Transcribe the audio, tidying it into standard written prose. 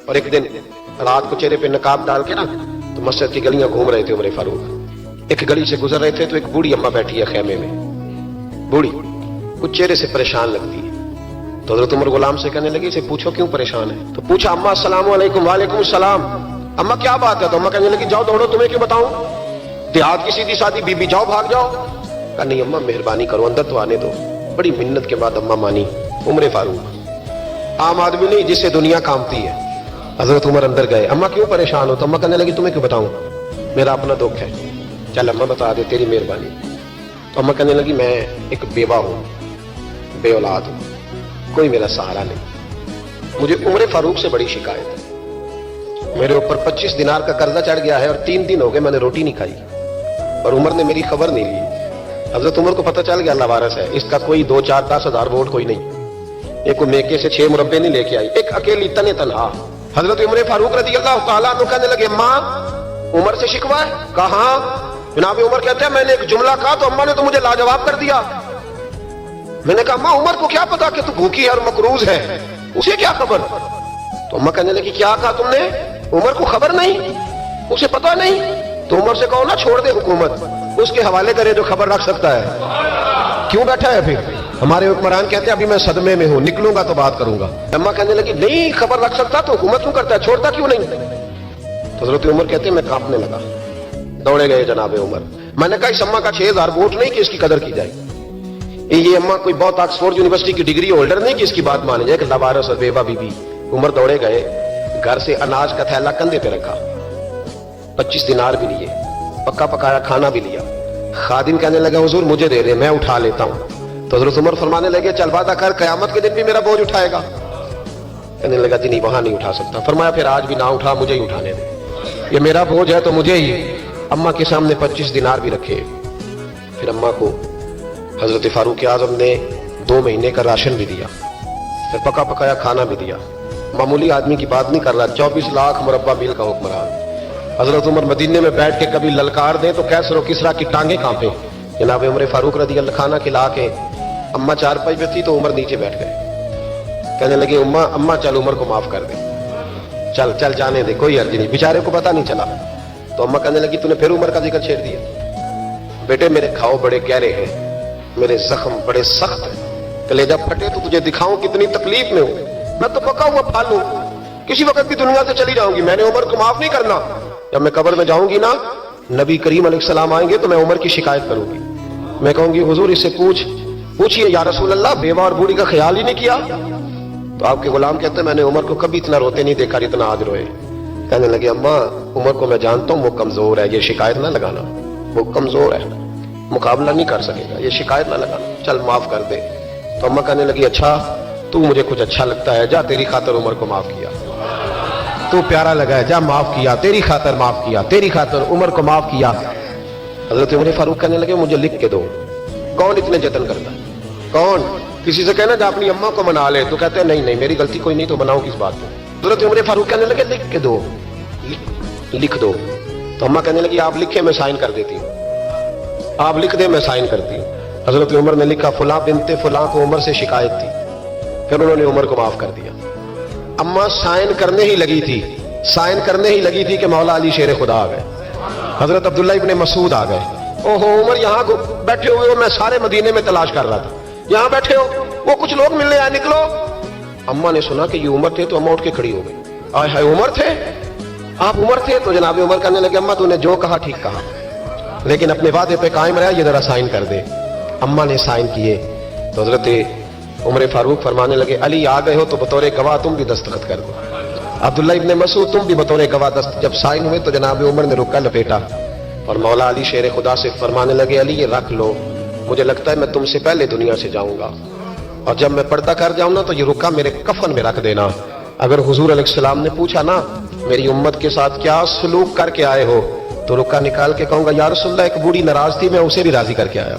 اور ایک دن رات کو چہرے پہ نقاب ڈال کے نا تو مسجد کی گلیاں گھوم رہے تھے عمر فاروق. ایک گلی سے گزر رہے تھے تو ایک بوڑھی اماں بیٹھی ہے خیمے میں. بوڑھی کچھ چہرے سے پریشان لگتی ہے. تو حضرت عمر غلام سے کہنے لگی اسے پوچھو کیوں پریشان ہے. تو پوچھا اماں السلام علیکم. وعلیکم السلام. اماں کیا بات ہے؟ تو اماں کہنے لگی جاؤ دوڑو, تمہیں کیوں بتاؤں, دیہات کی سیدھی سادی بی بی, جاؤ بھاگ جاؤ. کہا نہیں اماں مہربانی کرو اندر تو آنے دو. بڑی منت کے بعد اماں مانی. عمر فاروق عام آدمی نہیں جس سے دنیا کامتی ہے. حضرت عمر اندر گئے. اماں کیوں پریشان ہو؟ تو اماں کہنے لگی تمہیں کیوں بتاؤں, میرا اپنا دکھ ہے. چل اماں بتا دے, تیری مہربانی. تو اماں کہنے لگی میں ایک بیوہ ہوں, بے اولاد ہوں, کوئی میرا سہارا نہیں. مجھے عمر فاروق سے بڑی شکایت ہے. میرے اوپر 25 دینار کا قرضہ چڑھ گیا ہے اور 3 دن ہو گئے میں نے روٹی نہیں کھائی, اور عمر نے میری خبر نہیں لی. حضرت عمر کو پتہ چل گیا اللہ وارث ہے, اس کا کوئی 2 4 10 ہزار ووٹ کوئی نہیں. ایک کو میکے سے 6 مربے نہیں لے کے آئی, ایک اکیلی تنے تنہا. حضرت عمر فاروق رضی اللہ تعالیٰ عنہ کہنے لگے ماں عمر سے شکوا ہے؟ کہاں؟ جناب عمر کہتے ہیں میں نے ایک جملہ کہا تو اماں نے تو مجھے لاجواب کر دیا. میں نے کہا ماں عمر کو کیا پتا کہ تو بھوکی ہے اور مقروض ہے, اسے کیا خبر؟ تو اماں کہنے لگی کیا کہا تم نے؟ عمر کو خبر نہیں, اسے پتا نہیں. تو عمر سے کہو نا چھوڑ دے حکومت, اس کے حوالے کرے جو خبر رکھ سکتا ہے. کیوں بیٹھا ہے پھر؟ ہمارے حکمران کہتے ہیں ابھی میں صدمے میں ہوں, نکلوں گا تو بات کروں گا. اماں کہنے لگی نہیں خبر رکھ سکتا تو حکومت کیوں کرتا ہے, چھوڑتا کیوں نہیں؟ تو حضرت عمر کہتے ہیں میں کانپنے لگا. دوڑے گئے جناب عمر. میں نے کہا اس اماں کا 6000 ووٹ نہیں کہ اس کی قدر کی جائے. یہ اماں کوئی بہت آکسفورڈ یونیورسٹی کی ڈگری ہولڈر نہیں کہ اس کی بات مانی جائے کہ لوارث اور بیوہ بی بی. عمر دوڑے گئے, گھر سے اناج کا تھیلا کندھے پہ رکھا, 25 دینار بھی لیے, پکا پکایا کھانا بھی لیا. خادم کہنے لگا حضور مجھے دے دے میں اٹھا لیتا ہوں. تو حضرت عمر فرمانے لگے چل وعدہ کر قیامت کے دن بھی میرا بوجھ اٹھائے گا. کہنے لگا جی نہیں وہاں نہیں اٹھا سکتا. فرمایا پھر آج بھی نہ اٹھا, مجھے ہی اٹھانے دے, یہ میرا بوجھ ہے تو مجھے ہی. اماں کے سامنے 25 دینار بھی رکھے. پھر اماں کو حضرت فاروق اعظم نے 2 مہینے کا راشن بھی دیا, پھر پکا پکایا کھانا بھی دیا. معمولی آدمی کی بات نہیں کر رہا, 24 لاکھ مربع میل کا حکمران. حضرت عمر مدینے میں بیٹھ کے کبھی للکار دیں تو کیسر و کسرا کی ٹانگیں کانپیں. جناب عمر فاروق رضی اللہ کھانا کھلا کے اماں چارپائی پہ تھی تو عمر نیچے بیٹھ گئے. کہنے لگے اماں چل عمر کو معاف کر دے, چل چل جانے دے, کوئی حرج نہیں, بیچارے کو پتہ نہیں چلا. تو اماں کہنے لگی تو نے پھر عمر کا ذکر چھیڑ دیا. بیٹے میرے کھاؤ بڑے گہرے ہیں, میرے زخم بڑے سخت ہیں, کلیجہ پھٹے تو تجھے دکھاؤں کتنی تکلیف میں ہوں. میں تو پکا ہوا پھل ہوں, کسی وقت بھی دنیا سے چلی جاؤں گی. میں نے عمر کو معاف نہیں کرنا. جب میں قبر میں جاؤں گی نا, نبی کریم علیہ السلام آئیں گے تو میں عمر کی شکایت کروں گی. میں کہوں گی حضور اس سے پوچھئے یا رسول اللہ بیوہ اور بوڑھی کا خیال ہی نہیں کیا. تو آپ کے غلام کہتے ہیں میں نے عمر کو کبھی اتنا روتے نہیں دیکھا اتنا آج روئے. کہنے لگے اماں عمر کو میں جانتا ہوں وہ کمزور ہے, یہ شکایت نہ لگانا, وہ کمزور ہے, مقابلہ نہیں کر سکے گا, یہ شکایت نہ لگانا, چل معاف کر دے. تو اماں کہنے لگی اچھا تو مجھے کچھ اچھا لگتا ہے, جا تیری خاطر عمر کو معاف کیا, تو پیارا لگا ہے, جا معاف کیا, تیری خاطر معاف کیا, تیری خاطر عمر کو معاف کیا. حضرت عمر فاروق کہنے لگے مجھے لکھ کے دو. کون اتنے جتن کرتا ہے, کون؟ کسی سے کہنا جا اپنی اماں کو منا لے, تو کہتے ہیں نہیں نہیں میری غلطی کوئی نہیں تو بناؤ کس بات کو. حضرت عمر فاروق کہنے لگے لکھ کے دو, لکھ دو. تو اماں کہنے لگی آپ لکھیں میں سائن کر دیتی ہوں, آپ لکھ دیں میں سائن کرتی ہوں. حضرت عمر نے لکھا فلاں بنت فلاں کو عمر سے شکایت تھی. پھر انہوں نے عمر کو معاف کر دیا. اماں سائن کرنے ہی لگی تھی کہ مولا علی شیر خدا آ گئے, حضرت عبداللہ ابن مسعود آ گئے. اوہو عمر یہاں بیٹھے ہوئے ہو, میں سارے مدینے میں تلاش کر رہا تھا, یہاں بیٹھے ہو, وہ کچھ لوگ ملنے آئے, نکلو. اماں نے سنا کہ یہ عمر تھے تو اماں اٹھ کے کھڑی ہو گئی. آئے ہائے عمر تھے, آپ عمر تھے؟ تو جناب عمر کہنے لگے اماں تو نے جو کہا ٹھیک کہا, لیکن اپنے وعدے پہ قائم رہا, یہ ذرا سائن کر دے. اماں نے سائن کیے. تو حضرت عمر فاروق فرمانے لگے علی آ گئے ہو تو بطور گواہ تم بھی دستخط کر دو. عبداللہ ابن مسعود تم بھی بطور گواہ جب سائن ہوئے تو جناب عمر نے رکا لپیٹا اور مولا علی شیر خدا سے فرمانے لگے علی یہ رکھ لو, مجھے لگتا ہے میں تم سے پہلے دنیا سے جاؤں گا, اور جب میں پردہ کر جاؤں نا تو یہ رکا میرے کفن میں رکھ دینا. اگر حضور علیہ السلام نے پوچھا نا میری امت کے ساتھ کیا سلوک کر کے آئے ہو, تو رکا نکال کے کہوں گا یا رسول اللہ ایک بوڑھی ناراض تھی میں اسے بھی راضی کر کے آیا.